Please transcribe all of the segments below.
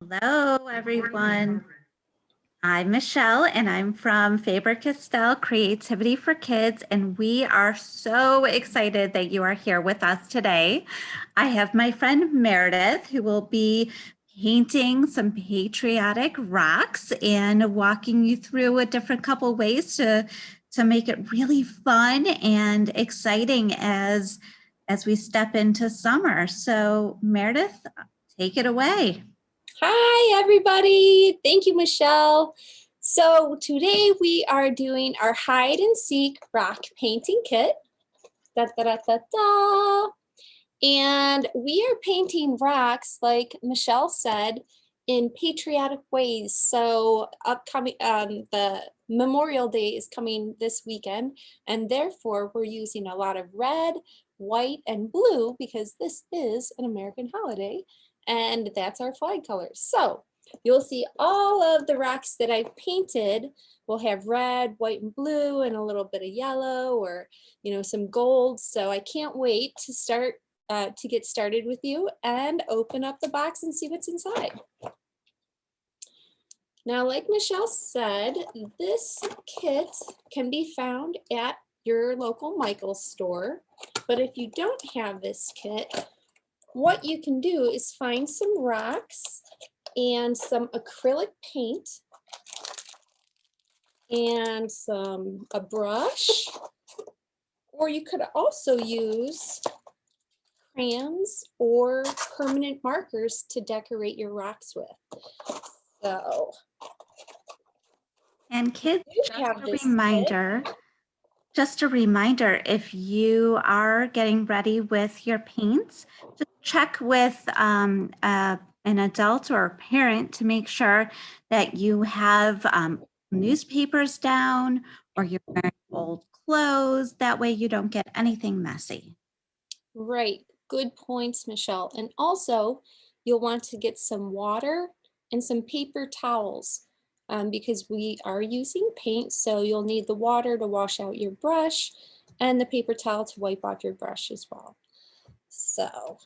Hello, everyone. I'm Michelle, and I'm from Faber-Castell Creativity for Kids, and we are so excited that you are here with us today. I have my friend Meredith, who will be painting some patriotic rocks and walking you through a different couple ways to make it really fun and exciting as we step into summer. So, Meredith, take it away. Hi, everybody. Thank you, Michelle. So today we are doing our hide and seek rock painting kit. Da, da, da, da, da. And we are painting rocks, like Michelle said, in patriotic ways. So upcoming, the Memorial Day is coming this weekend, and therefore we're using a lot of red, white, and blue because this is an American holiday, and that's our flag colors. So you'll see all of the rocks that I've painted will have red, white, and blue, and a little bit of yellow, or some gold. So I can't wait to get started with you and open up the box and see what's inside. Now, like Michelle said, this kit can be found at your local Michael's store, but if you don't have this kit, what you can do is find some rocks and some acrylic paint and a brush, or you could also use crayons or permanent markers to decorate your rocks with. So, And kids, just a reminder, if you are getting ready with your paints, just check with an adult or a parent to make sure that you have newspapers down or you're wearing old clothes. That way you don't get anything messy. Right, good points, Michelle. And also, you'll want to get some water and some paper towels because we are using paint, so you'll need the water to wash out your brush and the paper towel to wipe off your brush as well. So,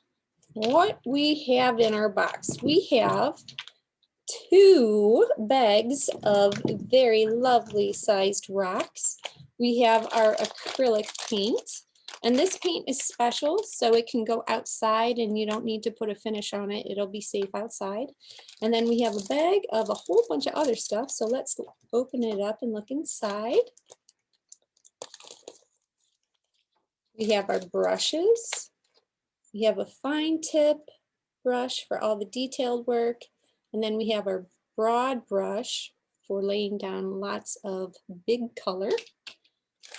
what we have in our box, we have 2 bags of very lovely sized rocks. We have our acrylic paint, and this paint is special, so it can go outside and you don't need to put a finish on it. It'll be safe outside. And then we have a bag of a whole bunch of other stuff. So let's open it up and look inside. We have our brushes. We have a fine tip brush for all the detailed work. And then we have our broad brush for laying down lots of big color.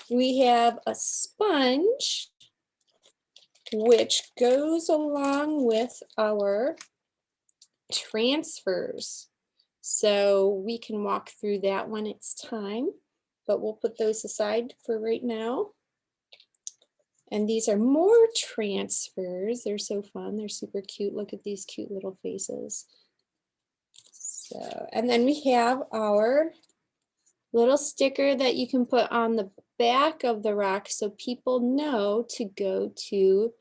We have a sponge, which goes along with our transfers. So we can walk through that when it's time, but we'll put those aside for right now. And these are more transfers. They're so fun. They're super cute. Look at these cute little faces. So, and then we have our little sticker that you can put on the back of the rock so people know to go to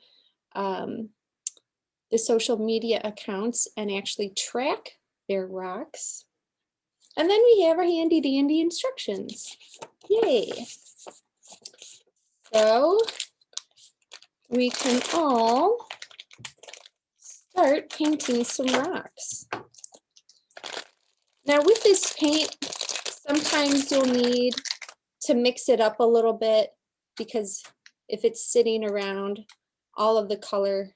the social media accounts and actually track their rocks. And then we have our handy dandy instructions. Yay! So we can all start painting some rocks. Now with this paint, sometimes you'll need to mix it up a little bit because if it's sitting around, all of the color,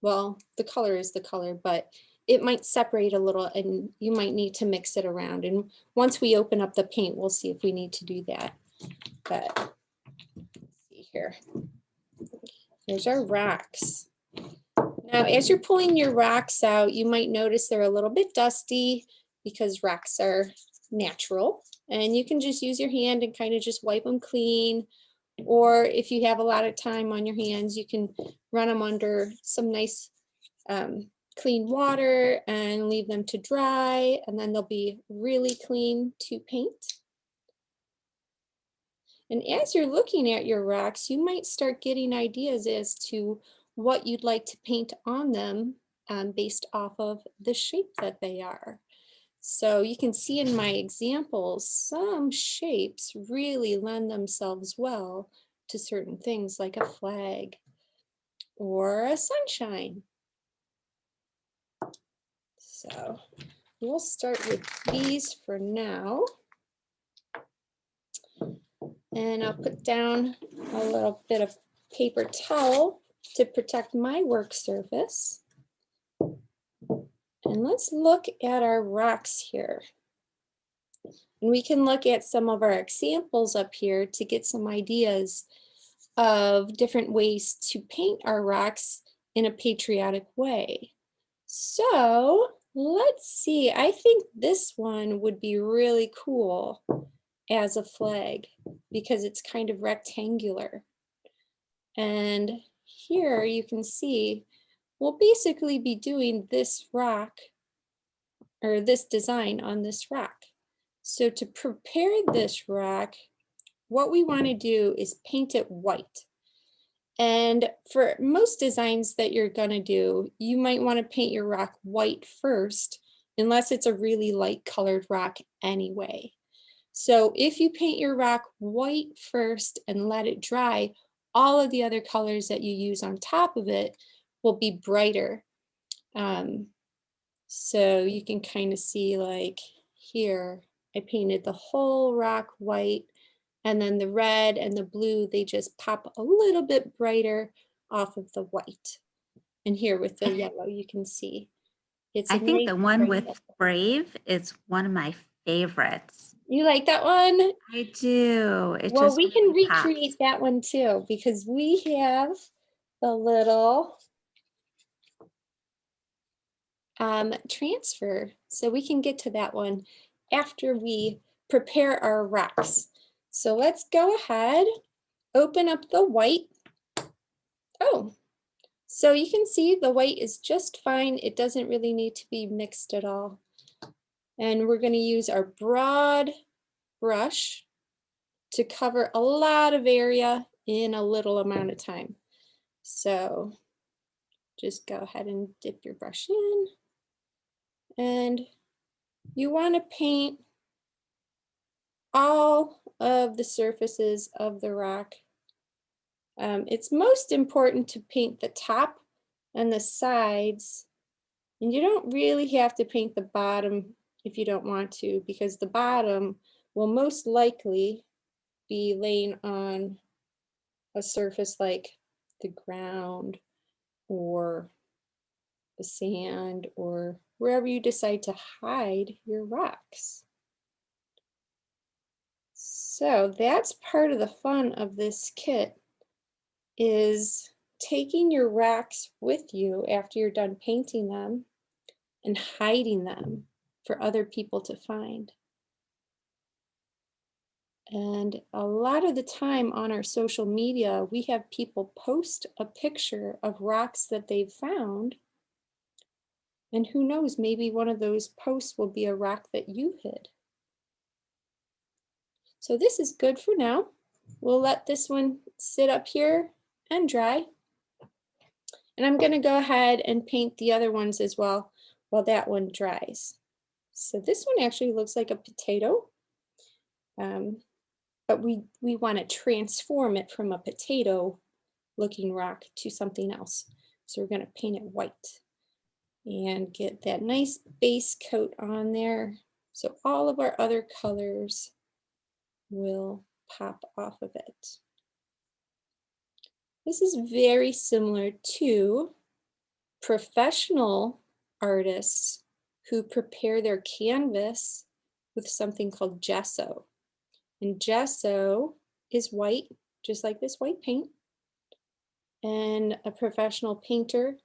well, the color is the color, but it might separate a little and you might need to mix it around. And once we open up the paint, we'll see if we need to do that. But let's see here. Here's our rocks. Now, as you're pulling your rocks out, you might notice they're a little bit dusty because rocks are natural. And you can just use your hand and kind of just wipe them clean. Or if you have a lot of time on your hands, you can run them under some nice clean water and leave them to dry, and then they'll be really clean to paint. And as you're looking at your rocks, you might start getting ideas as to what you'd like to paint on them based off of the shape that they are. So you can see in my examples, some shapes really lend themselves well to certain things like a flag or a sunshine. So we'll start with these for now. And I'll put down a little bit of paper towel to protect my work surface. And let's look at our rocks here. And we can look at some of our examples up here to get some ideas of different ways to paint our rocks in a patriotic way. So let's see, I think this one would be really cool as a flag because it's kind of rectangular. And here you can see we'll basically be doing this rock or this design on this rock. So to prepare this rock, what we want to do is paint it white. And for most designs that you're going to do, you might want to paint your rock white first, unless it's a really light colored rock anyway. So if you paint your rock white first and let it dry, all of the other colors that you use on top of it will be brighter. So you can kind of see like here, I painted the whole rock white, and then the red and the blue, they just pop a little bit brighter off of the white. And here with the yellow, you can see it's I think nice the one with yellow. Brave is one of my favorites. You like that one? I do. It Well, just we can really recreate pops. that one too, because we have the little transfer. So we can get to that one after we prepare our rocks. So let's go ahead, open up the white. Oh, so you can see the white is just fine. It doesn't really need to be mixed at all. And we're going to use our broad brush to cover a lot of area in a little amount of time. So just go ahead and dip your brush in. And you want to paint all of the surfaces of the rock. It's most important to paint the top and the sides. And you don't really have to paint the bottom if you don't want to, because the bottom will most likely be laying on a surface like the ground or the sand or wherever you decide to hide your rocks. So that's part of the fun of this kit, is taking your rocks with you after you're done painting them and hiding them for other people to find. And a lot of the time on our social media, we have people post a picture of rocks that they've found. And who knows, maybe one of those posts will be a rock that you hid. So this is good for now. We'll let this one sit up here and dry. And I'm going to go ahead and paint the other ones as well while that one dries. So this one actually looks like a potato. But we want to transform it from a potato looking rock to something else. So we're going to paint it white and get that nice base coat on there. So all of our other colors will pop off of it. This is very similar to professional artists who prepare their canvas with something called gesso. And gesso is white, just like this white paint. And a professional painter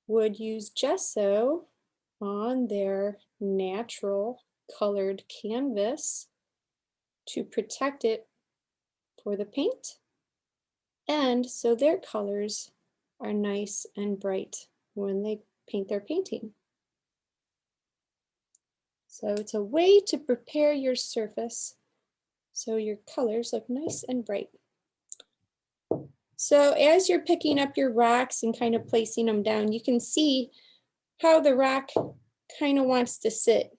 would use gesso on their natural colored canvas to protect it for the paint. And so their colors are nice and bright when they paint their painting. So it's a way to prepare your surface so your colors look nice and bright. So as you're picking up your rocks and kind of placing them down, you can see how the rock kind of wants to sit.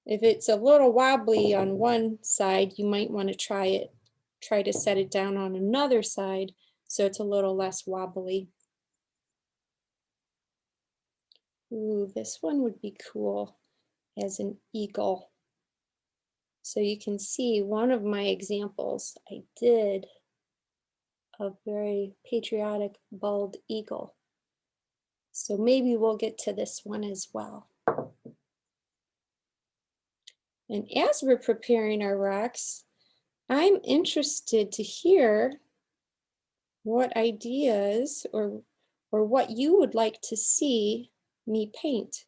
If it's a little wobbly on one side, you might want to try to set it down on another side so it's a little less wobbly. Ooh, this one would be cool as an eagle. So you can see one of my examples, I did a very patriotic bald eagle. So maybe we'll get to this one as well. And as we're preparing our rocks, I'm interested to hear what ideas or what you would like to see me paint.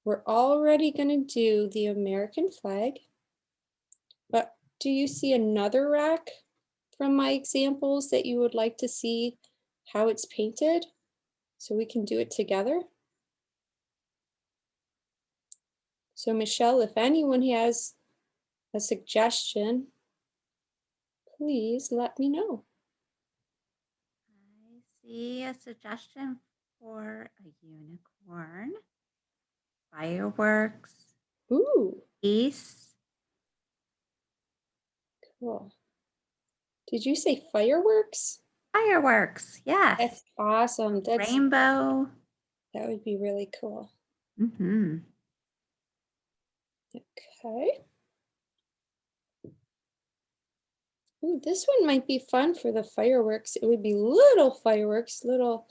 We're already going to do the American flag, but do you see another rock from my examples that you would like to see how it's painted so we can do it together? So Michelle, if anyone has a suggestion, please let me know. I see a suggestion for a unicorn, fireworks, Ooh, geese. cool. Did you say fireworks? Fireworks, yes. That's awesome. Rainbow. That would be really cool. Mm-hmm. Okay. Ooh, this one might be fun for the fireworks. It would be little fireworks, little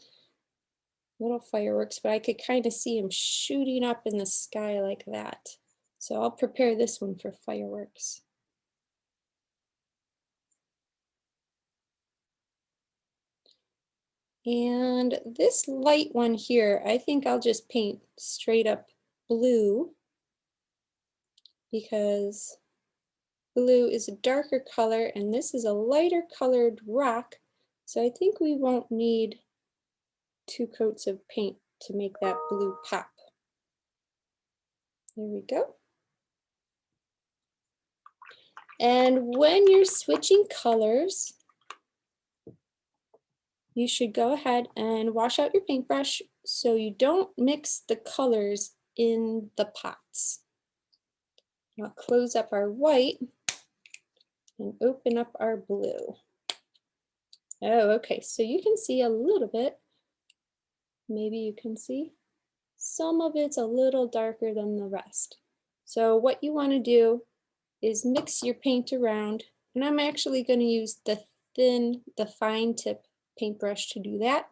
fireworks, but I could kind of see them shooting up in the sky like that. So I'll prepare this one for fireworks. And this light one here, I think I'll just paint straight up blue because blue is a darker color and this is a lighter colored rock. So I think we won't need 2 coats of paint to make that blue pop. There we go. And when you're switching colors, you should go ahead and wash out your paintbrush so you don't mix the colors in the pots. I'll close up our white and open up our blue. Oh, okay, so you can see a little bit. Maybe you can see some of it's a little darker than the rest. So what you want to do is mix your paint around, and I'm actually going to use the fine tip paintbrush to do that,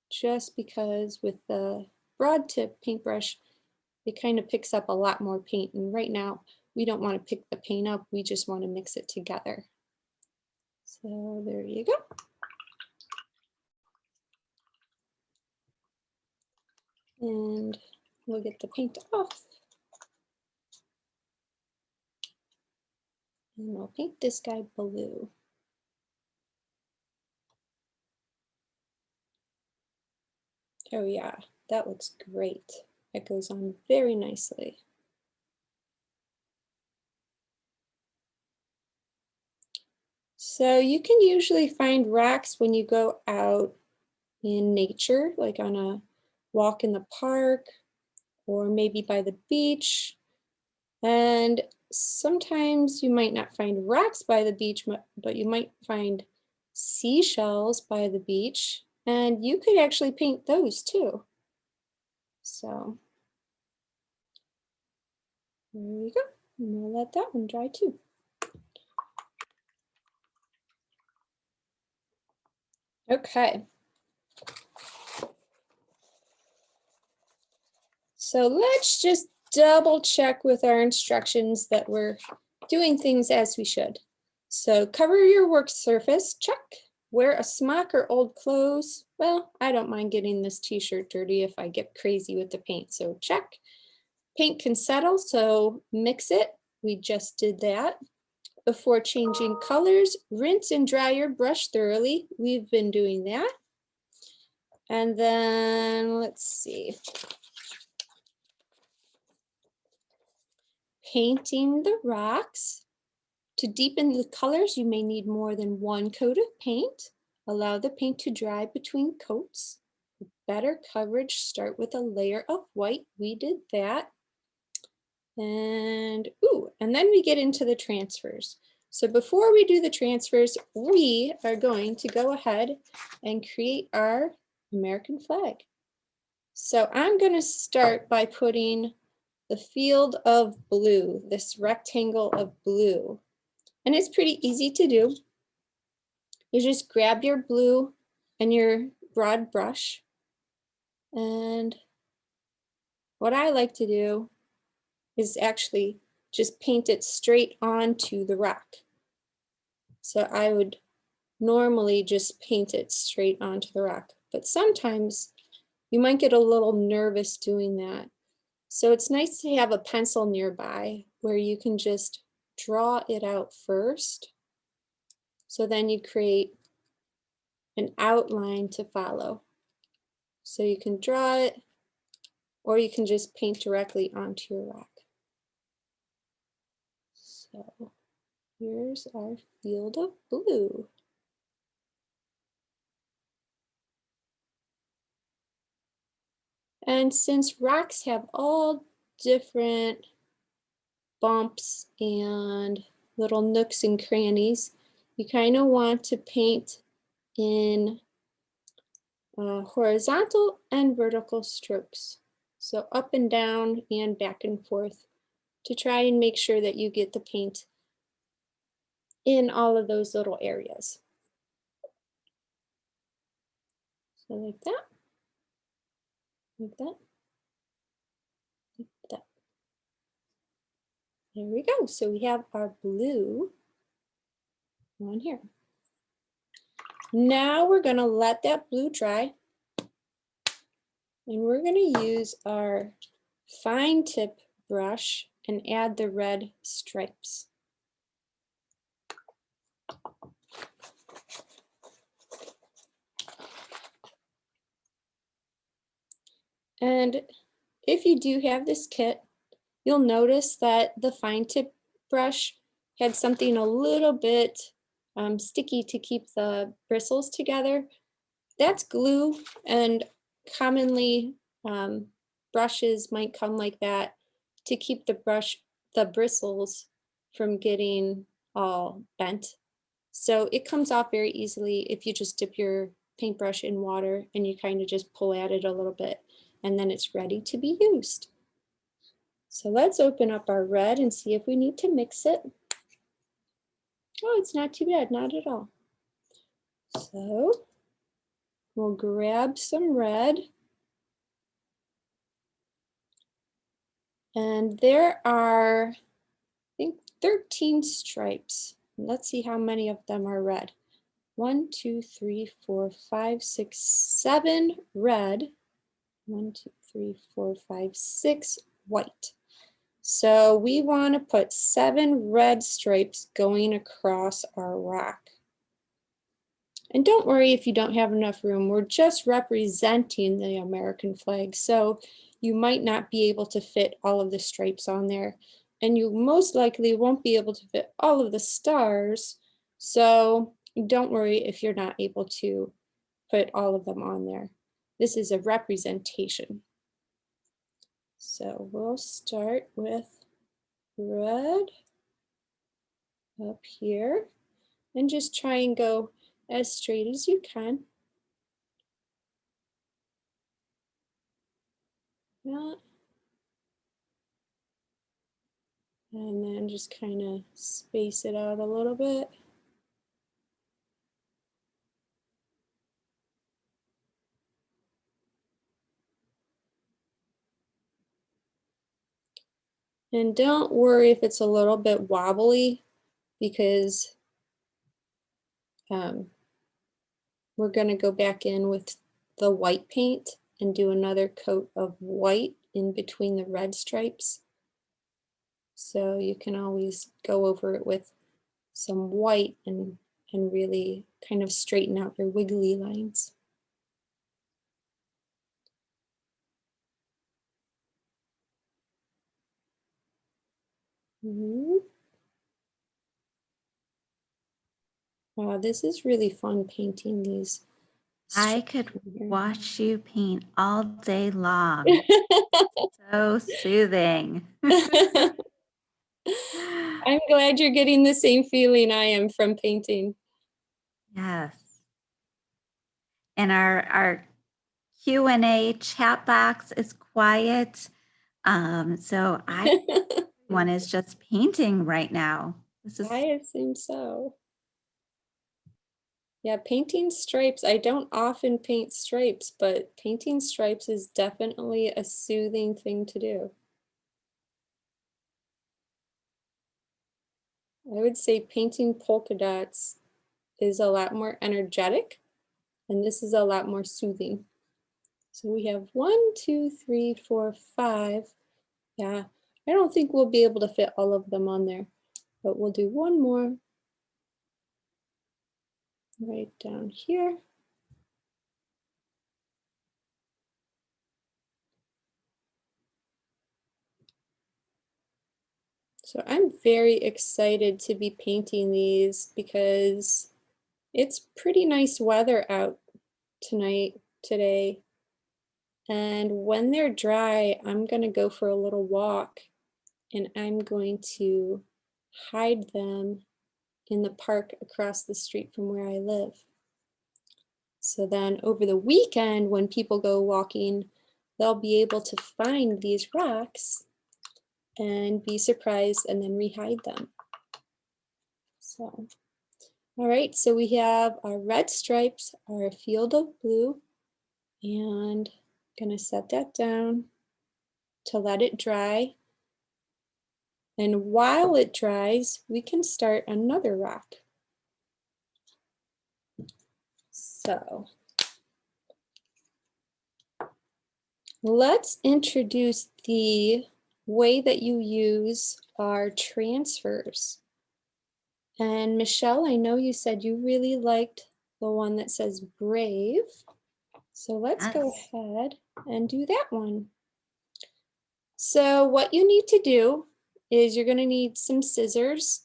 just because with the broad tip paintbrush it kind of picks up a lot more paint, and right now we don't want to pick the paint up, we just want to mix it together. So there you go. And we'll get the paint off. And we'll paint this guy blue. Oh yeah, that looks great. That goes on very nicely. So you can usually find rocks when you go out in nature, like on a walk in the park or maybe by the beach. And sometimes you might not find rocks by the beach, but you might find seashells by the beach, and you could actually paint those too. So there you go. And we'll let that one dry too. Okay. So let's just double check with our instructions that we're doing things as we should. So cover your work surface, check. Wear a smock or old clothes. Well, I don't mind getting this t-shirt dirty if I get crazy with the paint, so check. Paint can settle, so mix it. We just did that. Before changing colors, rinse and dry your brush thoroughly. We've been doing that. And then let's see. Painting the rocks. To deepen the colors, you may need more than 1 coat of paint. Allow the paint to dry between coats. better coverage, start with a layer of white. We did that. And then we get into the transfers. So before we do the transfers, we are going to go ahead and create our American flag. So I'm going to start by putting the field of blue, this rectangle of blue. And it's pretty easy to do. You just grab your blue and your broad brush. And what I like to do is actually just paint it straight onto the rock. So I would normally just paint it straight onto the rock, but sometimes you might get a little nervous doing that. So it's nice to have a pencil nearby where you can just draw it out first. So then you create an outline to follow. So you can draw it, or you can just paint directly onto your rock. So here's our field of blue. And since rocks have all different bumps and little nooks and crannies, you kind of want to paint in horizontal and vertical strokes. So up and down and back and forth to try and make sure that you get the paint in all of those little areas. So like that, like that, like that. There we go. So we have our blue on here. Now we're going to let that blue dry. And we're going to use our fine tip brush and add the red stripes. And if you do have this kit, you'll notice that the fine tip brush had something a little bit sticky to keep the bristles together. That's glue, and commonly brushes might come like that to keep the bristles from getting all bent. So it comes off very easily if you just dip your paintbrush in water and you kind of just pull at it a little bit, and then it's ready to be used. So let's open up our red and see if we need to mix it. Oh, it's not too bad, not at all. So we'll grab some red. And there are, I think, 13 stripes. Let's see how many of them are red. 1, 2, 3, 4, 5, 6, 7 red. 1, 2, 3, 4, 5, 6 white. So we want to put 7 red stripes going across our rock. And don't worry if you don't have enough room. We're just representing the American flag. So you might not be able to fit all of the stripes on there. And you most likely won't be able to fit all of the stars. So don't worry if you're not able to put all of them on there. This is a representation. So we'll start with red up here and just try and go as straight as you can. That. And then just kind of space it out a little bit. And don't worry if it's a little bit wobbly, because we're going to go back in with the white paint and do another coat of white in between the red stripes. So you can always go over it with some white and really kind of straighten out your wiggly lines. Wow, this is really fun painting these I could watch you paint all day long. So soothing. I'm glad you're getting the same feeling I am from painting. Yes. And our Q&A chat box is quiet. So one is just painting right now. This is I assume so. Yeah, painting stripes. I don't often paint stripes, but painting stripes is definitely a soothing thing to do. I would say painting polka dots is a lot more energetic, and this is a lot more soothing. So we have 1, 2, 3, 4, 5. Yeah, I don't think we'll be able to fit all of them on there, but we'll do one more right down here. So I'm very excited to be painting these because it's pretty nice weather out today. And when they're dry, I'm gonna go for a little walk and I'm going to hide them in the park across the street from where I live. So then over the weekend, when people go walking, they'll be able to find these rocks and be surprised and then rehide them. So, all right, so we have our red stripes, our field of blue, and I'm gonna set that down to let it dry. And while it dries, we can start another rock. So let's introduce the way that you use our transfers. And Michelle, I know you said you really liked the one that says brave. So let's go yes. ahead and do that one. So what you need to do is you're going to need some scissors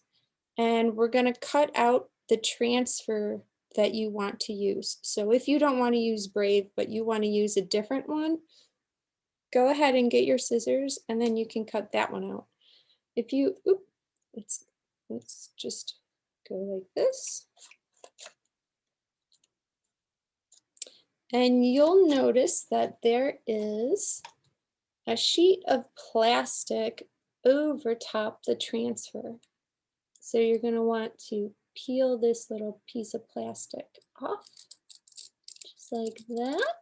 and we're going to cut out the transfer that you want to use. So if you don't want to use brave, but you want to use a different one, go ahead and get your scissors and then you can cut that one out. If you, let's just go like this. And you'll notice that there is a sheet of plastic over top the transfer. So you're going to want to peel this little piece of plastic off, just like that.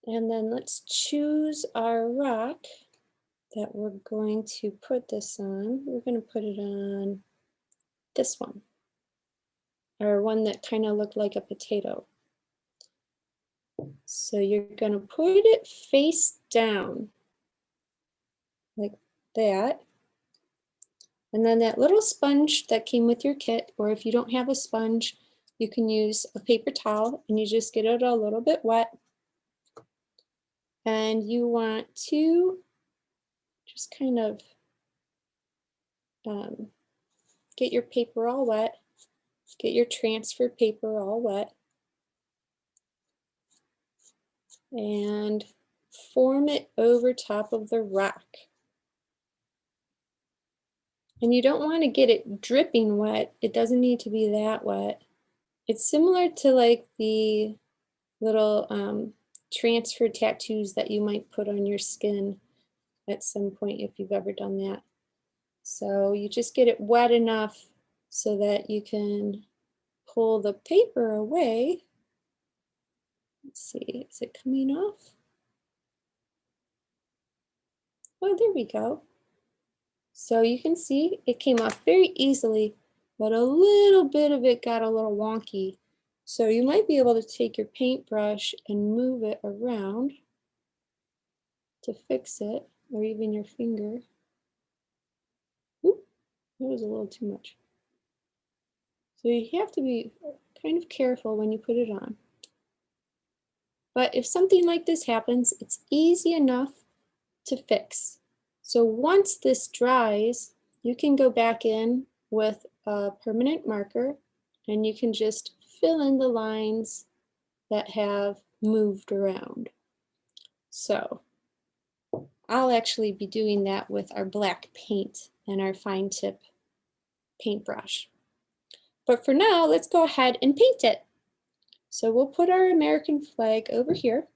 And then let's choose our rock that we're going to put this on. We're going to put it on this one, or one that kind of looked like a potato. So you're going to put it face down like that. And then that little sponge that came with your kit, or if you don't have a sponge, you can use a paper towel and you just get it a little bit wet. And you want to just kind of get your paper all wet, get your transfer paper all wet, and form it over top of the rock. And you don't want to get it dripping wet. It doesn't need to be that wet. It's similar to like the little transfer tattoos that you might put on your skin at some point if you've ever done that. So you just get it wet enough so that you can pull the paper away. Let's see, is it coming off? Oh, there we go. So you can see it came off very easily, but a little bit of it got a little wonky. So you might be able to take your paintbrush and move it around to fix it, or even your finger. Oop, that was a little too much. So you have to be kind of careful when you put it on. But if something like this happens, it's easy enough to fix. So once this dries, you can go back in with a permanent marker and you can just fill in the lines that have moved around. So I'll actually be doing that with our black paint and our fine tip paintbrush. But for now, let's go ahead and paint it. So we'll put our American flag over here,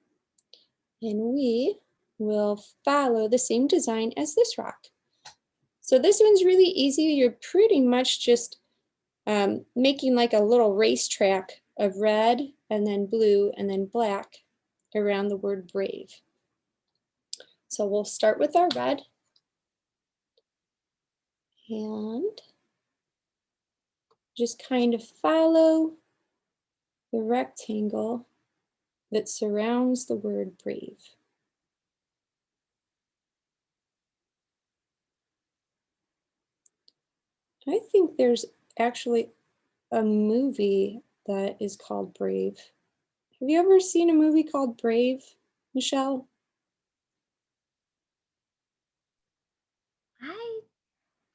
and we will follow the same design as this rock. So this one's really easy. You're pretty much just making like a little racetrack of red and then blue and then black around the word brave. So we'll start with our red and just kind of follow the rectangle that surrounds the word brave. I think there's actually a movie that is called Brave. Have you ever seen a movie called Brave, Michelle? I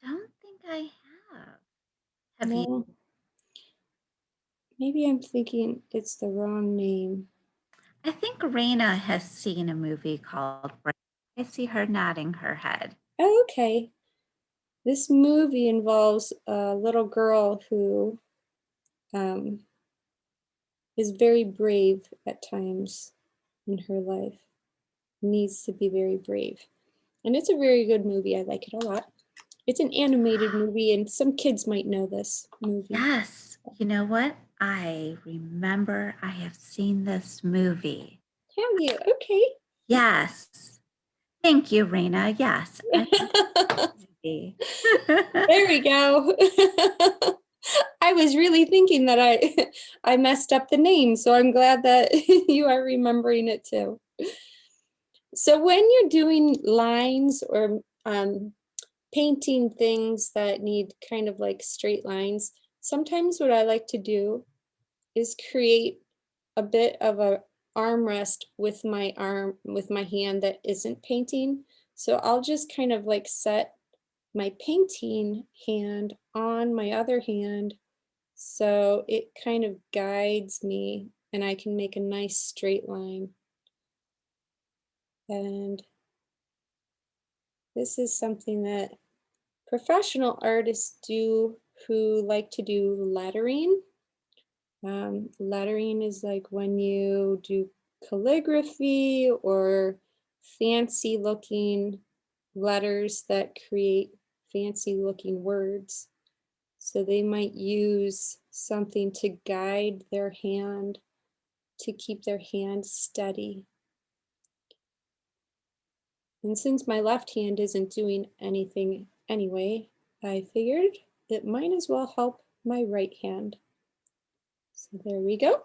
don't think I have. Have you? No. Maybe I'm thinking it's the wrong name. I think Raina has seen a movie called Brave. I see her nodding her head. Oh, okay. This movie involves a little girl who is very brave at times in her life, needs to be very brave. And it's a very good movie. I like it a lot. It's an animated movie, and some kids might know this movie. Yes. You know what? I remember I have seen this movie. Have you? Okay. Yes. Thank you, Raina. Yes. Movie. There we go. I was really thinking that I messed up the name, so I'm glad that you are remembering it too. So when you're doing lines or painting things that need kind of like straight lines, sometimes what I like to do is create a bit of a armrest with my hand that isn't painting. So I'll just kind of like set my painting hand on my other hand so it kind of guides me and I can make a nice straight line. And this is something that professional artists do who like to do lettering. Lettering is like when you do calligraphy or fancy looking letters that create fancy looking words. So they might use something to guide their hand, to keep their hand steady. And since my left hand isn't doing anything anyway, I figured it might as well help my right hand. So there we go.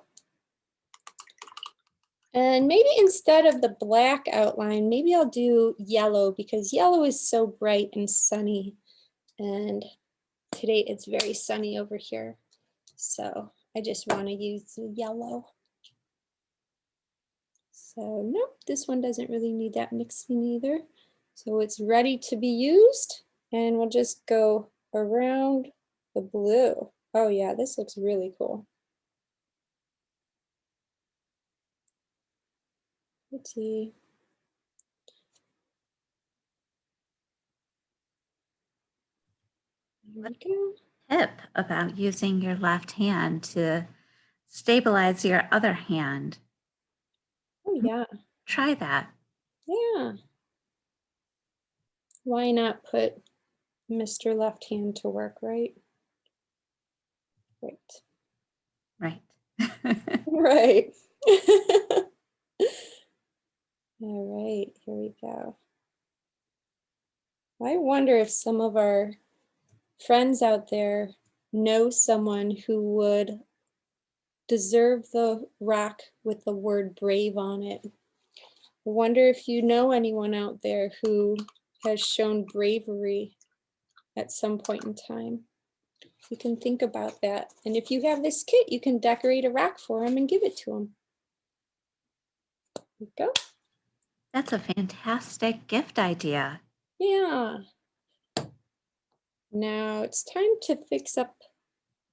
And maybe instead of the black outline, maybe I'll do yellow because yellow is so bright and sunny. And today it's very sunny over here. So I just want to use the yellow. So nope, this one doesn't really need that mixing either. So it's ready to be used. And we'll just go around the blue. Oh yeah, this looks really cool. Let's see. There we go. Tip about using your left hand to stabilize your other hand. Oh yeah. Try that. Yeah. Why not put Mr. Left Hand to work, right? Right. Right. Right. All right, here we go. I wonder if some of our friends out there know someone who would deserve the rock with the word brave on it. I wonder if you know anyone out there who has shown bravery at some point in time. You can think about that. And if you have this kit, you can decorate a rock for them and give it to them. There you go. That's a fantastic gift idea. Yeah. Now it's time to fix up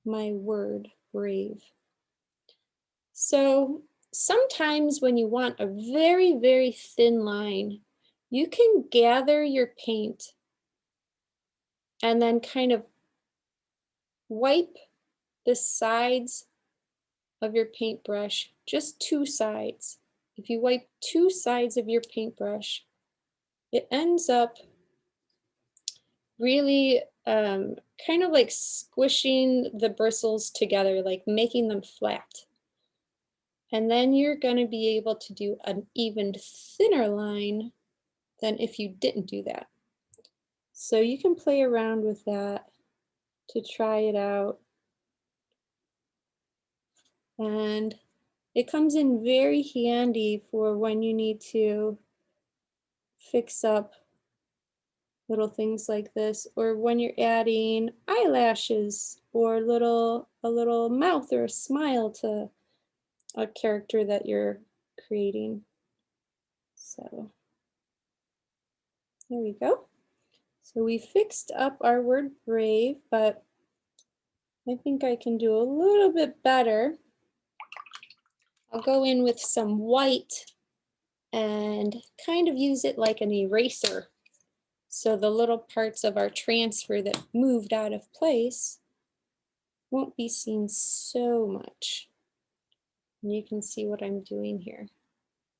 my word brave. So sometimes when you want a very, very thin line, you can gather your paint and then kind of wipe the sides of your paintbrush, just two sides. If you wipe two sides of your paintbrush, it ends up really kind of like squishing the bristles together, like making them flat. And then you're going to be able to do an even thinner line than if you didn't do that. So you can play around with that to try it out. And it comes in very handy for when you need to fix up little things like this, or when you're adding eyelashes or a little mouth or a smile to a character that you're creating. So there we go. So we fixed up our word brave, but I think I can do a little bit better. I'll go in with some white and kind of use it like an eraser. So the little parts of our transfer that moved out of place won't be seen so much. And you can see what I'm doing here.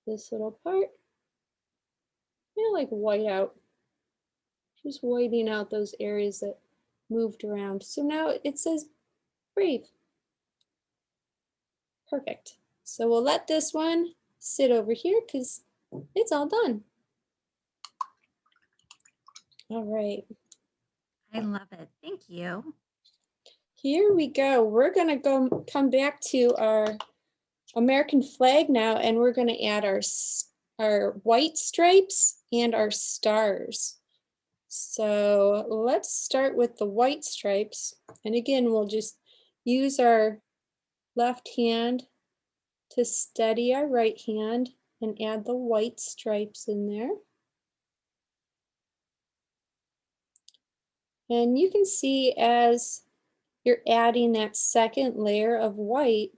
This little part, like white out, just whiting out those areas that moved around. So now it says brave. Perfect. So we'll let this one sit over here because it's all done. All right. I love it. Thank you. Here we go. We're going to come back to our American flag now, and we're going to add our white stripes and our stars. So let's start with the white stripes. And again, we'll just use our left hand to steady our right hand and add the white stripes in there. And you can see as you're adding that second layer of white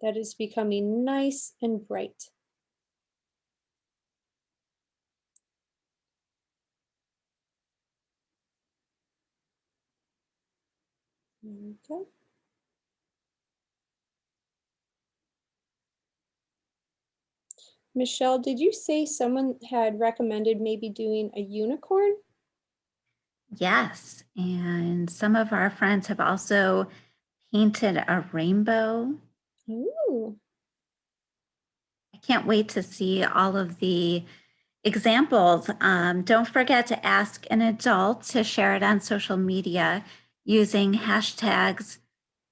that is becoming nice and bright. There we go. Michelle, did you say someone had recommended maybe doing a unicorn? Yes. And some of our friends have also painted a rainbow. Ooh. I can't wait to see all of the examples. Don't forget to ask an adult to share it on social media using hashtags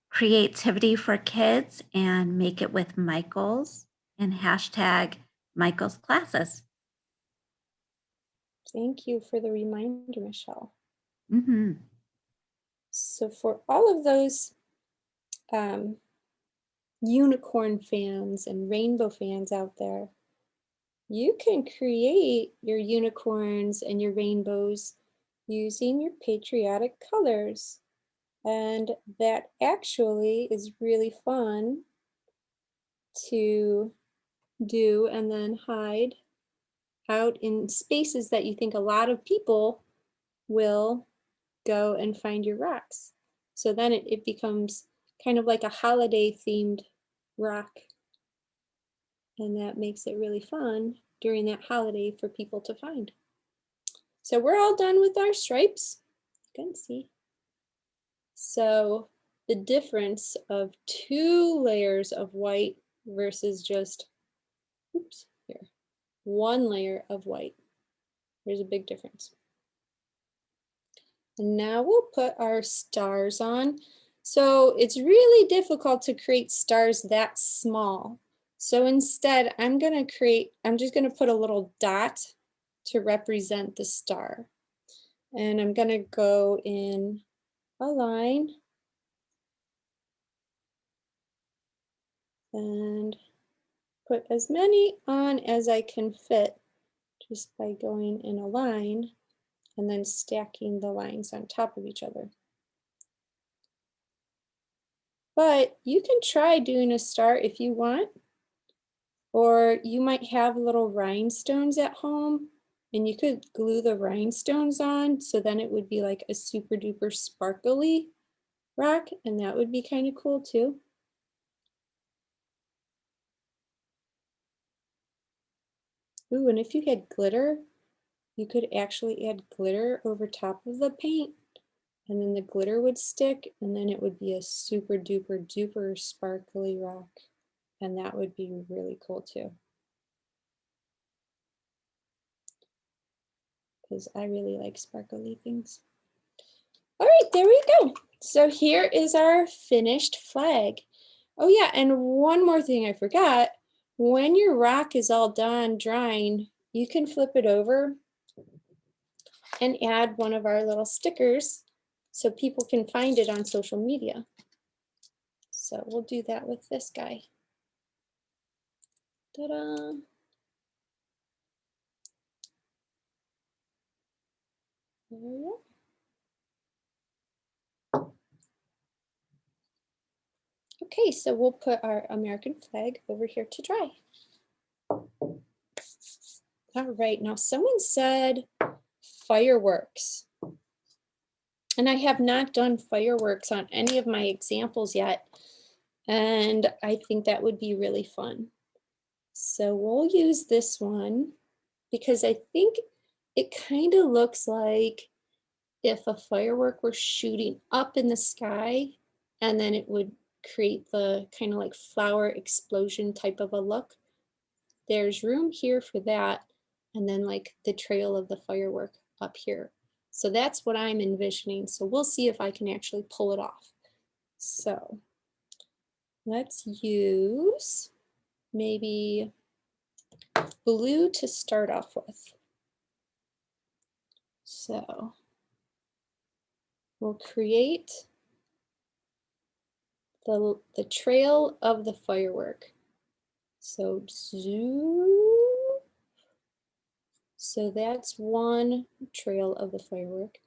creativity for kids and make it with Michael's and hashtag Michael's classes. Thank you for the reminder, Michelle. Mm-hmm. So for all of those unicorn fans and rainbow fans out there, you can create your unicorns and your rainbows using your patriotic colors. And that actually is really fun to do and then hide out in spaces that you think a lot of people will go and find your rocks. So then it becomes kind of like a holiday themed rock. And that makes it really fun during that holiday for people to find. So we're all done with our stripes. You can see. So the difference of 2 layers of white versus just, oops, here, 1 layer of white. There's a big difference. And now we'll put our stars on. So it's really difficult to create stars that small. So instead, I'm just gonna put a little dot to represent the star. And I'm gonna go in a line and put as many on as I can fit just by going in a line and then stacking the lines on top of each other. But you can try doing a star if you want, or you might have little rhinestones at home and you could glue the rhinestones on, so then it would be like a super duper sparkly rock, and that would be kind of cool too. Ooh, and if you had glitter, you could actually add glitter over top of the paint, and then the glitter would stick, and then it would be a super duper duper sparkly rock, and that would be really cool too. Because I really like sparkly things. All right, there we go. So here is our finished flag. Oh yeah, and one more thing I forgot. When your rock is all done drying, you can flip it over and add one of our little stickers so people can find it on social media. So we'll do that with this guy. Ta-da! There we go. Okay, so we'll put our American flag over here to dry. All right, now someone said fireworks. And I have not done fireworks on any of my examples yet. And I think that would be really fun. So we'll use this one because I think it kind of looks like if a firework were shooting up in the sky, and then it would create the kind of like flower explosion type of a look. There's room here for that, and then like the trail of the firework up here. So that's what I'm envisioning. So we'll see if I can actually pull it off. So let's use maybe blue to start off with. So we'll create the trail of the firework. So zoom. So that's one trail of the firework.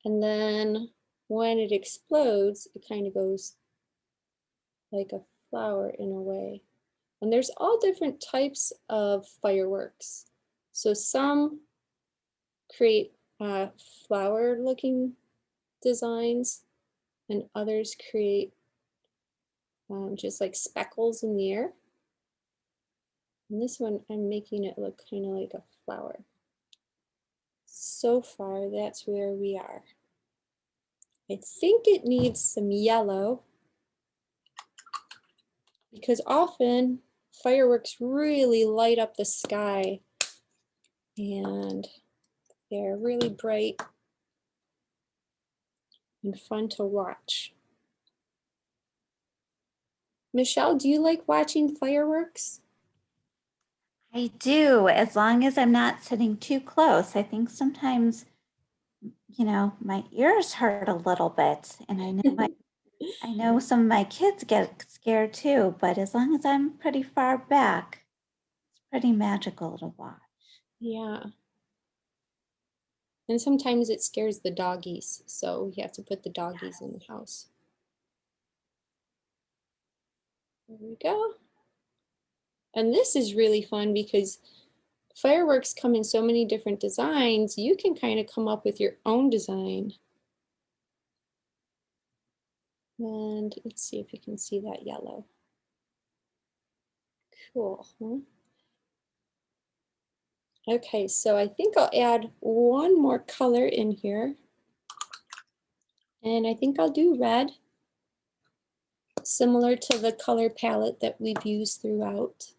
And then when it explodes, it kind of goes like a flower in a way. And there's all different types of fireworks. So some create flower looking designs, and others create just like speckles in the air. And this one, I'm making it look kind of like a flower. So far, that's where we are. I think it needs some yellow because often fireworks really light up the sky and they're really bright and fun to watch. Michelle, do you like watching fireworks? I do, as long as I'm not sitting too close. I think sometimes, my ears hurt a little bit, and I know some of my kids get scared too, but as long as I'm pretty far back, it's pretty magical to watch. Yeah. And sometimes it scares the doggies, so you have to put the doggies in the house. There we go. And this is really fun because fireworks come in so many different designs. You can kind of come up with your own design. And let's see if you can see that yellow. Cool, huh? Okay, so I think I'll add one more color in here. And I think I'll do red, similar to the color palette that we've used throughout.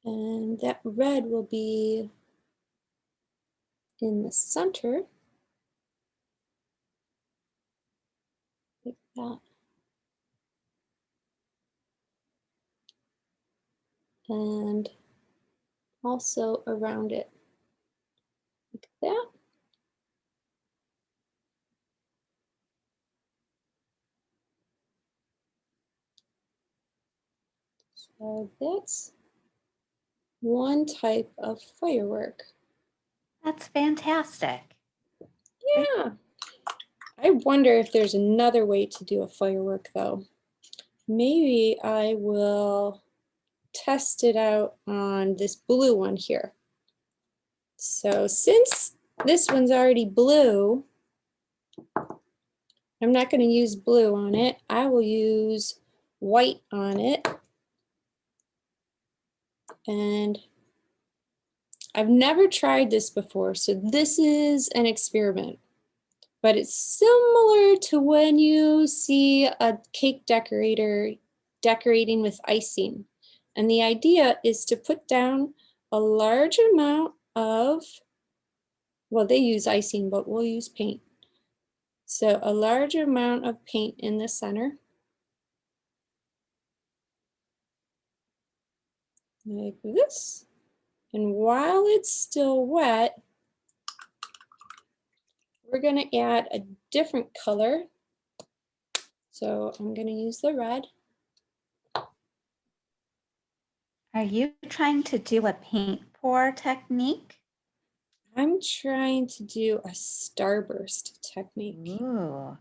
And that red will be in the center, like that. And also around it, like that. So that's one type of firework. That's fantastic. Yeah. I wonder if there's another way to do a firework though. Maybe I will test it out on this blue one here. So since this one's already blue, I'm not going to use blue on it. I will use white on it. And I've never tried this before, so this is an experiment. But it's similar to when you see a cake decorator decorating with icing. And the idea is to put down a large amount of, well, they use icing, but we'll use paint. So a large amount of paint in the center. Like this. And while it's still wet, we're going to add a different color. So I'm going to use the red. Are you trying to do a paint pour technique? I'm trying to do a starburst technique. Ooh.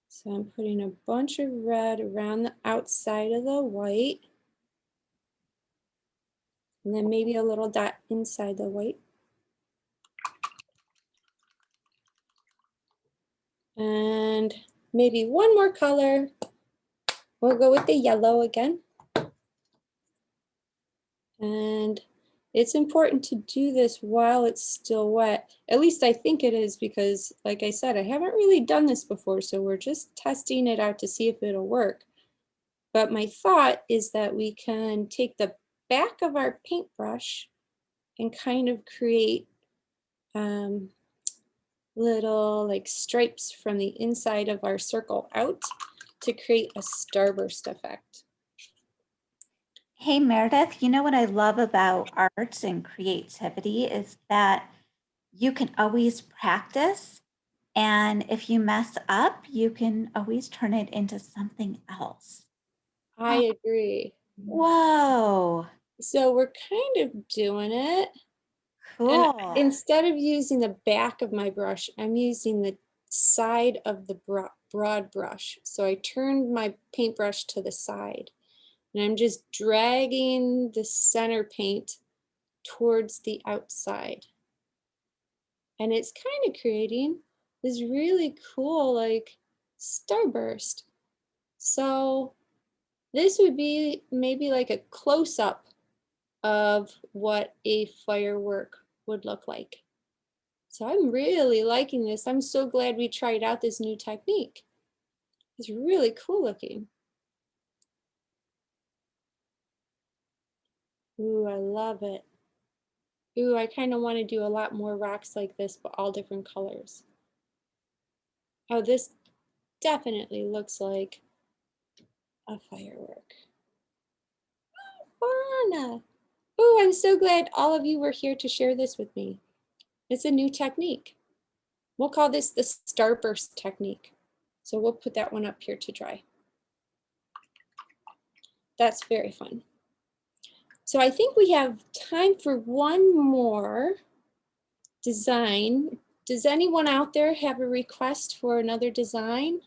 So I'm putting a bunch of red around the outside of the white. And then maybe a little dot inside the white. And maybe one more color. We'll go with the yellow again. And it's important to do this while it's still wet. At least I think it is, because like I said, I haven't really done this before, so we're just testing it out to see if it'll work. But my thought is that we can take the back of our paintbrush and kind of create little like stripes from the inside of our circle out to create a starburst effect. Hey, Meredith, you know what I love about art and creativity is that you can always practice. And if you mess up, you can always turn it into something else. I agree. Whoa, So we're kind of doing it. And cool. instead of using the back of my brush, I'm using the side of the broad brush. So I turned my paintbrush to the side. And I'm just dragging the center paint towards the outside. And it's kind of creating this really cool like starburst. So this would be maybe like a close-up of what a firework would look like. So I'm really liking this. I'm so glad we tried out this new technique. It's really cool looking. Ooh, I love it. Ooh, I kind of want to do a lot more rocks like this, but all different colors. Oh, this definitely looks like a firework. Fun! Oh, I'm so glad all of you were here to share this with me. It's a new technique. We'll call this the Starburst technique. So we'll put that one up here to dry. That's very fun. So I think we have time for one more design. Does anyone out there have a request for another design?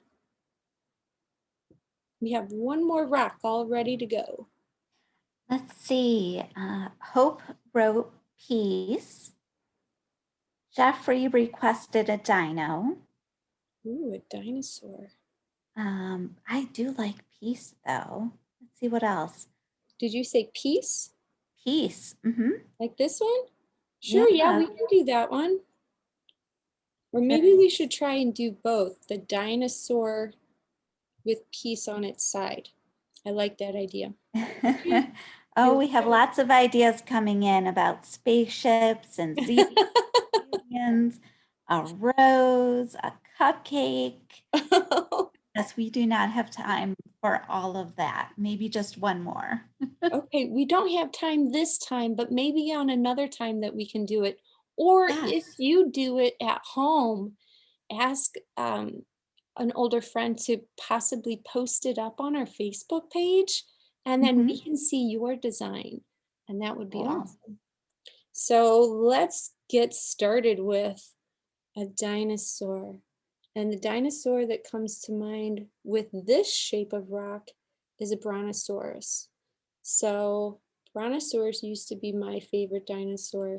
We have one more rock all ready to go. Let's see. Hope wrote peace. Jeffrey requested a dino. Ooh, a dinosaur. I do like peace though. Let's see what else. Did you say peace? Peace. Like this one? Sure, yeah, we can do that one. Or maybe Sure. we should try and do both, the dinosaur with peace on its side. I like that idea. Okay. Oh, we have lots of ideas coming in about spaceships and aliens, a rose, a cupcake. Yes, we do not have time for all of that. Maybe just one more. Okay, we don't have time this time, but maybe on another time that we can do it. Or if Yes. you do it at home, ask an older friend to possibly post it up on our Facebook page, and then we can see your design, and that would be Cool. awesome. So let's get started with a dinosaur. And the dinosaur that comes to mind with this shape of rock is a brontosaurus. So brontosaurus used to be my favorite dinosaur.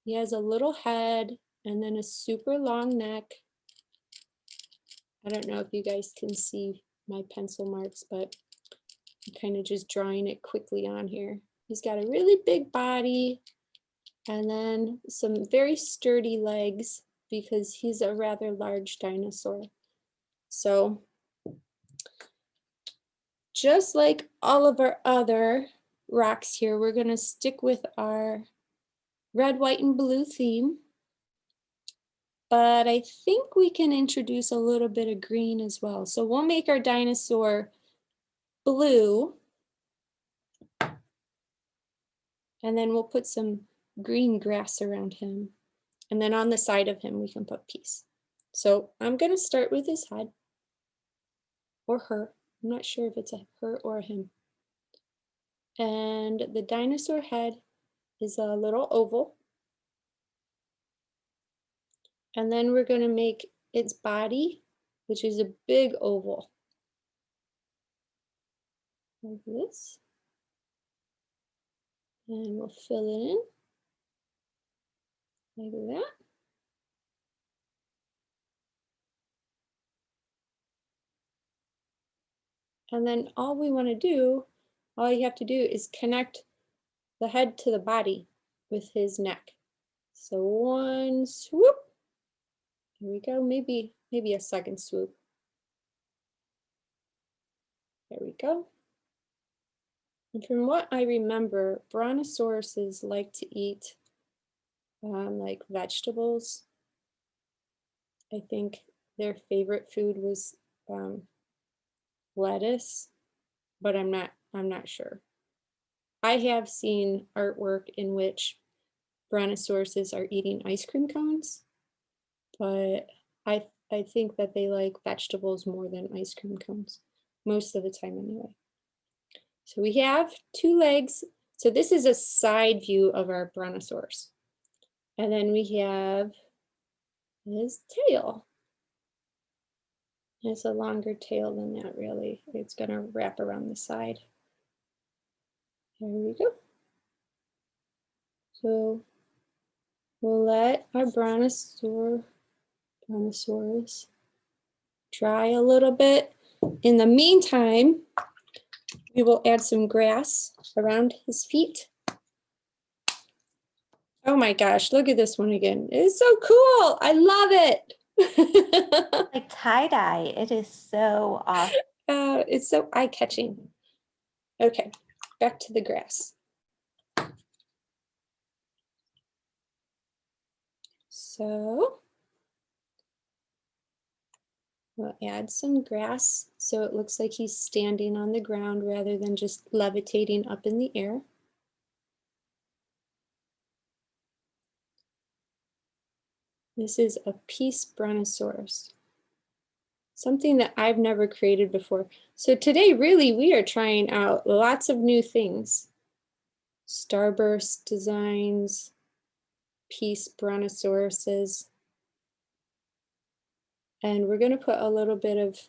He has a little head and then a super long neck. I don't know if you guys can see my pencil marks, but I'm kind of just drawing it quickly on here. He's got a really big body and then some very sturdy legs because he's a rather large dinosaur. So just like all of our other rocks here, we're going to stick with our red, white, and blue theme. But I think we can introduce a little bit of green as well. So we'll make our dinosaur blue. And then we'll put some green grass around him. And then on the side of him, we can put peace. So I'm going to start with his head or her. I'm not sure if it's a her or a him. And the dinosaur head is a little oval. And then we're going to make its body, which is a big oval. Like this. And we'll fill it in like that. And then all we want to do, all you have to do is connect the head to the body with his neck. So one swoop. Here we go. Maybe a second swoop. There we go. And from what I remember, brontosauruses like to eat like vegetables. I think their favorite food was lettuce, but I'm not sure. I have seen artwork in which brontosauruses are eating ice cream cones, but I think that they like vegetables more than ice cream cones, most of the time anyway. So we have two legs. So this is a side view of our brontosaurus. And then we have his tail. It's a longer tail than that, really. It's going to wrap around the side. There we go. So we'll let our brontosaurus dry a little bit. In the meantime, we will add some grass around his feet. Oh my gosh, look at this one again. It's so cool. I love it. Like tie-dye. It is so awesome. It's so eye-catching. Okay, back to the grass. So we'll add some grass so it looks like he's standing on the ground rather than just levitating up in the air. This is a peace brontosaurus, something that I've never created before. So today, really, we are trying out lots of new things. Starburst designs, peace brontosauruses. And we're going to put a little bit of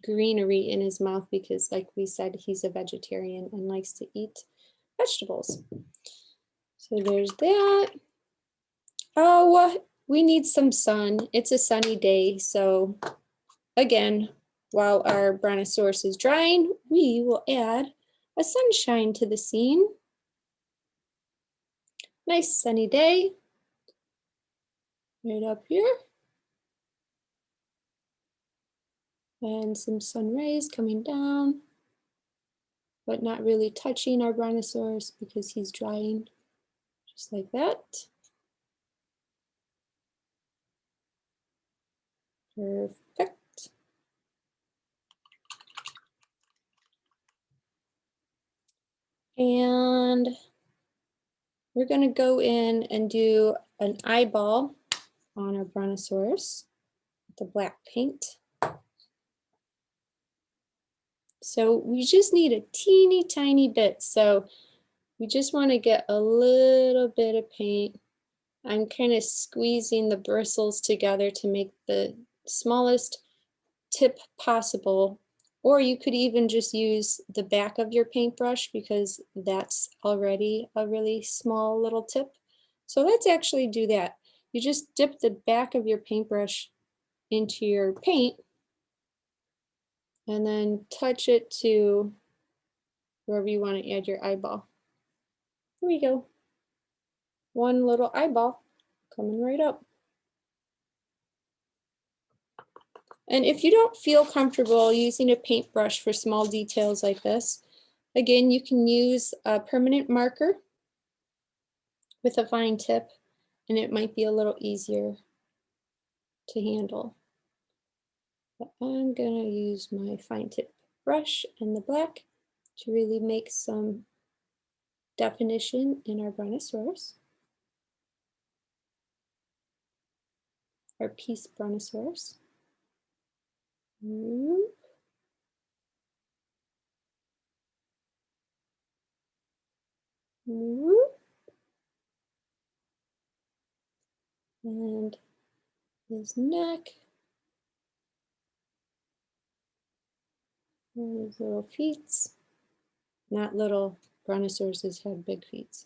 greenery in his mouth because, like we said, he's a vegetarian and likes to eat vegetables. So there's that. Oh, we need some sun. It's a sunny day. So again, while our brontosaurus is drying, we will add a sunshine to the scene. Nice sunny day. Right up here. And some sun rays coming down, but not really touching our brontosaurus because he's drying, just like that. Perfect. And we're going to go in and do an eyeball on our brontosaurus with the black paint. So we just need a teeny tiny bit. So we just want to get a little bit of paint I'm kind of squeezing the bristles together to make the smallest tip possible. Or you could even just use the back of your paintbrush because that's already a really small little tip. So let's actually do that. You just dip the back of your paintbrush into your paint and then touch it to wherever you want to add your eyeball. Here we go. One little eyeball coming right up. And if you don't feel comfortable using a paintbrush for small details like this, again, you can use a permanent marker with a fine tip, and it might be a little easier to handle. But I'm gonna use my fine tip brush and the black to really make some definition in our brontosaurus, our piece brontosaurus. And his neck, and his little feet. Not little, brontosauruses have big feet.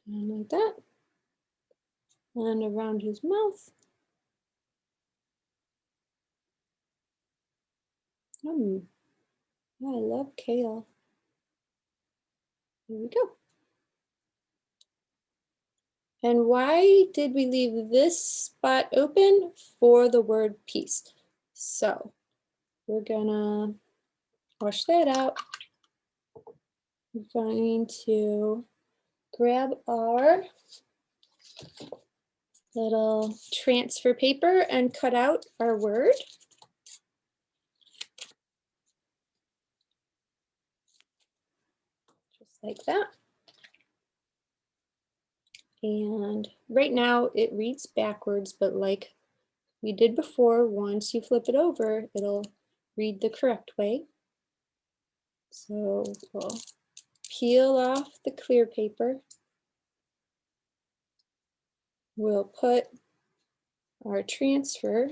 Down like that. And around his mouth. I love kale. Here we go. And why did we leave this spot open? For the word peace. So we're gonna wash that out. We're going to grab our little transfer paper and cut out our word. Just like that. And right now it reads backwards, but like we did before, once you flip it over, it'll read the correct way. So we'll peel off the clear paper. We'll put our transfer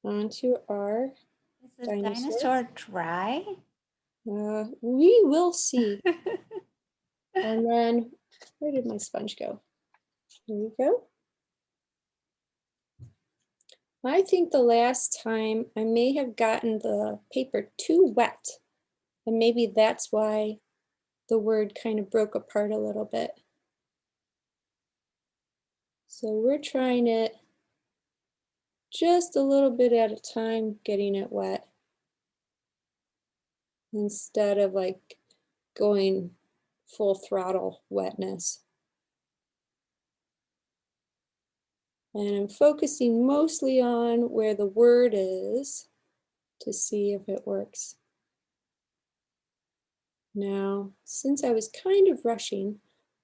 onto our Is the dinosaur dry? We will see. And then, where did my sponge go? There we go. I think the last time I may have gotten the paper too wet, and maybe that's why the word kind of broke apart a little bit. So we're trying it just a little bit at a time, getting it wet, instead of like going full throttle wetness. And I'm focusing mostly on where the word is to see if it works. Now, since I was kind of rushing,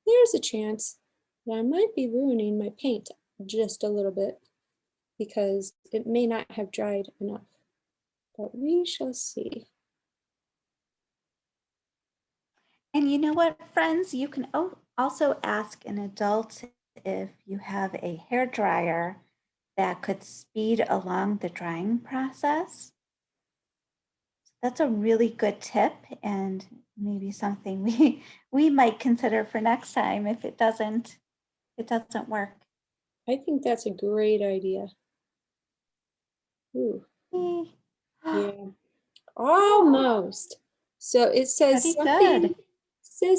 there's a chance that I might be ruining my paint just a little bit because it may not have dried enough, but we shall see. And you know what, friends? You can also ask an adult if you have a hair dryer that could speed along the drying process. That's a really good tip and maybe something we might consider for next time if it doesn't work. I think that's a great idea. Ooh. Yeah, almost. So it says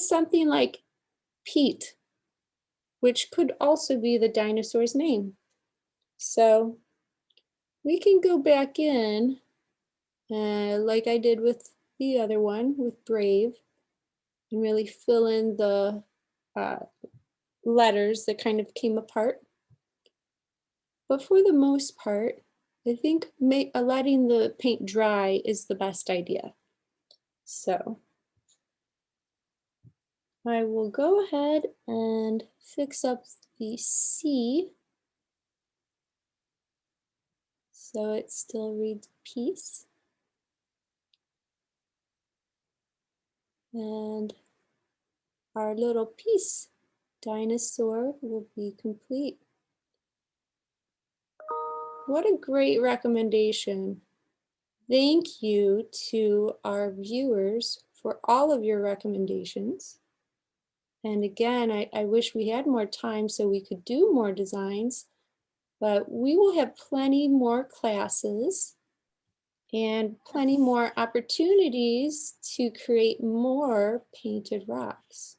something like Pete, which could also be the dinosaur's name. So we can go back in, like I did with the other one, with Brave, and really fill in the letters that kind of came apart. But for the most part, I think letting the paint dry is the best idea. So I will go ahead and fix up the C so it still reads peace. And our little piece, Dinosaur, will be complete. What a great recommendation. Thank you to our viewers for all of your recommendations. And again, I wish we had more time so we could do more designs, but we will have plenty more classes and plenty more opportunities to create more painted rocks.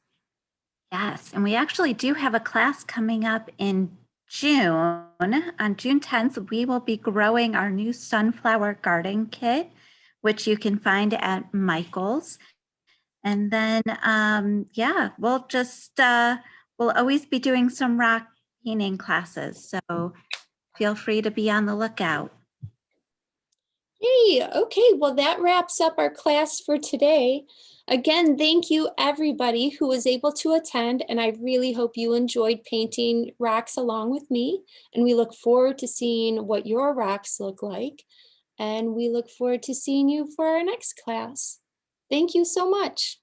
Yes, and we actually do have a class coming up in June. On June 10th, we will be growing our new sunflower garden kit, which you can find at Michael's. And then, yeah, we'll always be doing some rock painting classes. So feel free to be on the lookout. Hey, okay, well, that wraps up our class for today. Again, thank you everybody who was able to attend, and I really hope you enjoyed painting rocks along with me. And we look forward to seeing what your rocks look like. And we look forward to seeing you for our next class. Thank you so much.